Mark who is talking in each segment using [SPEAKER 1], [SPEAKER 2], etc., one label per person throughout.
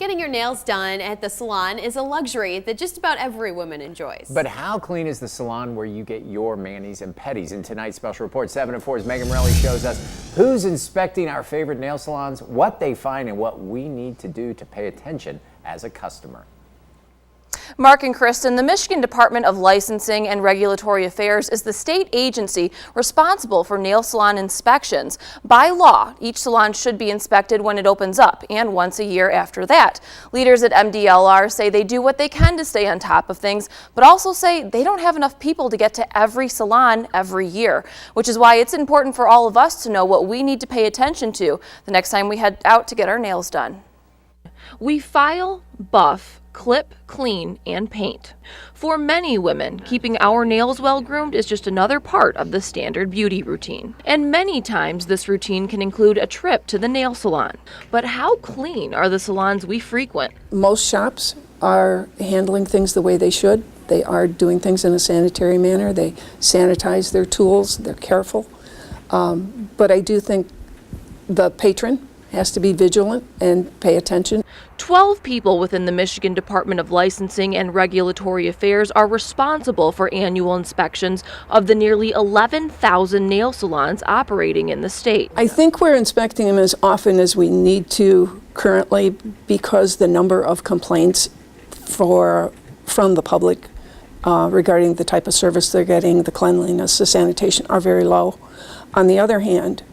[SPEAKER 1] Getting your nails done at the salon is a luxury that just about every woman enjoys.
[SPEAKER 2] But how clean is the salon where you get your manis and pedis? In tonight's special report, 7 at 4's Megan Morelli shows us who's inspecting our favorite nail salons, what they find, and what we need to do to pay attention as a customer.
[SPEAKER 3] Mark and Kristen, the Michigan Department of Licensing and Regulatory Affairs is the state agency responsible for nail salon inspections. By law, each salon should be inspected when it opens up and once a year after that. Leaders at MDLR say they do what they can to stay on top of things, but also say they don't have enough people to get to every salon every year, which is why it's important for all of us to know what we need to pay attention to the next time we head out to get our nails done. We file, buff, clip, clean, and paint. For many women, keeping our nails well groomed is just another part of the standard beauty routine. And many times this routine can include a trip to the nail salon. But how clean are the salons we frequent?
[SPEAKER 4] Most shops are handling things the way they should. They are doing things in a sanitary manner. They sanitize their tools. They're careful. But I do think the patron has to be vigilant and pay attention.
[SPEAKER 3] 12 people within the Michigan Department of Licensing and Regulatory Affairs are responsible for annual inspections of the nearly 11,000 nail salons operating in the state.
[SPEAKER 4] I think we're inspecting them as often as we need to currently because the number of complaints from the public regarding the type of service they're getting, the cleanliness, the sanitation are very low. On the other hand,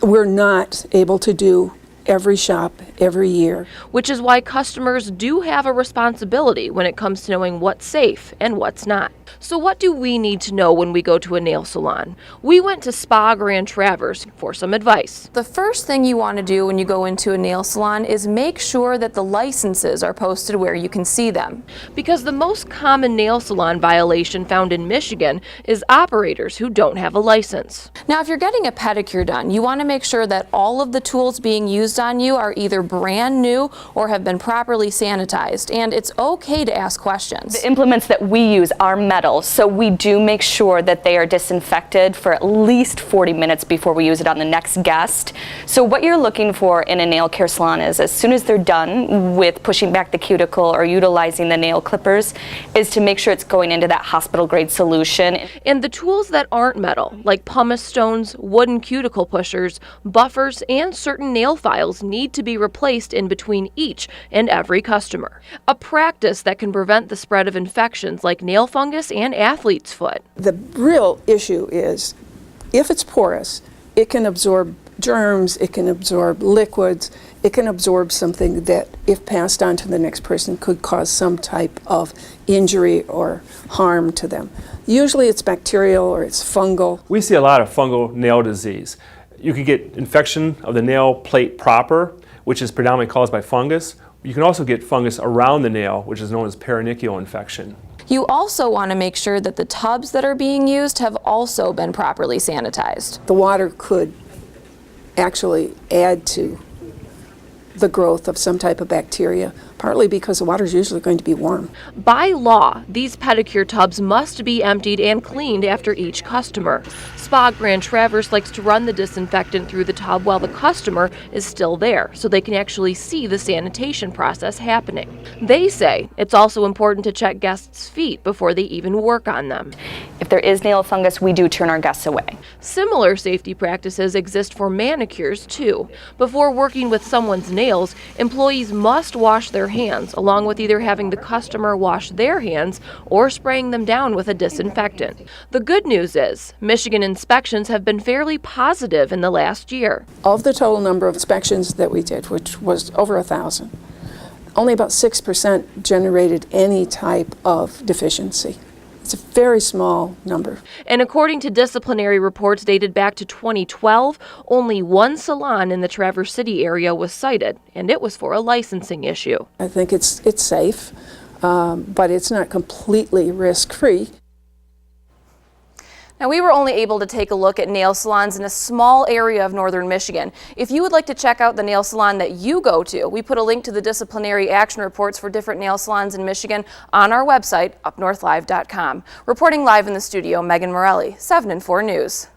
[SPEAKER 4] we're not able to do every shop every year.
[SPEAKER 3] Which is why customers do have a responsibility when it comes to knowing what's safe and what's not. So what do we need to know when we go to a nail salon? We went to Spa Grand Traverse for some advice. The first thing you want to do when you go into a nail salon is make sure that the licenses are posted where you can see them. Because the most common nail salon violation found in Michigan is operators who don't have a license. Now, if you're getting a pedicure done, you want to make sure that all of the tools being used on you are either brand new or have been properly sanitized, and it's okay to ask questions.
[SPEAKER 5] The implements that we use are metal, so we do make sure that they are disinfected for at least 40 minutes before we use it on the next guest. So what you're looking for in a nail care salon is as soon as they're done with pushing back the cuticle or utilizing the nail clippers is to make sure it's going into that hospital grade solution.
[SPEAKER 3] And the tools that aren't metal, like pumice stones, wooden cuticle pushers, buffers, and certain nail files need to be replaced in between each and every customer. A practice that can prevent the spread of infections like nail fungus and athlete's foot.
[SPEAKER 4] The real issue is if it's porous, it can absorb germs, it can absorb liquids, it can absorb something that, if passed on to the next person, could cause some type of injury or harm to them. Usually it's bacterial or it's fungal.
[SPEAKER 6] We see a lot of fungal nail disease. You could get infection of the nail plate proper, which is predominantly caused by fungus. You can also get fungus around the nail, which is known as perinicular infection.
[SPEAKER 3] You also want to make sure that the tubs that are being used have also been properly sanitized.
[SPEAKER 4] The water could actually add to the growth of some type of bacteria, partly because the water is usually going to be warm.
[SPEAKER 3] By law, these pedicure tubs must be emptied and cleaned after each customer. Spa Grand Traverse likes to run the disinfectant through the tub while the customer is still there, so they can actually see the sanitation process happening. They say it's also important to check guests' feet before they even work on them.
[SPEAKER 5] If there is nail fungus, we do turn our guests away.
[SPEAKER 3] Similar safety practices exist for manicures too. Before working with someone's nails, employees must wash their hands, along with either having the customer wash their hands or spraying them down with a disinfectant. The good news is, Michigan inspections have been fairly positive in the last year.
[SPEAKER 4] Of the total number of inspections that we did, which was over 1,000, only about 6% generated any type of deficiency. It's a very small number.
[SPEAKER 3] And according to disciplinary reports dated back to 2012, only one salon in the Traverse City area was cited, and it was for a licensing issue.
[SPEAKER 4] I think it's safe, but it's not completely risk-free.
[SPEAKER 3] Now, we were only able to take a look at nail salons in a small area of northern Michigan. If you would like to check out the nail salon that you go to, we put a link to the disciplinary action reports for different nail salons in Michigan on our website, upnorthlive.com. Reporting live in the studio, Megan Morelli, 7 and 4 News.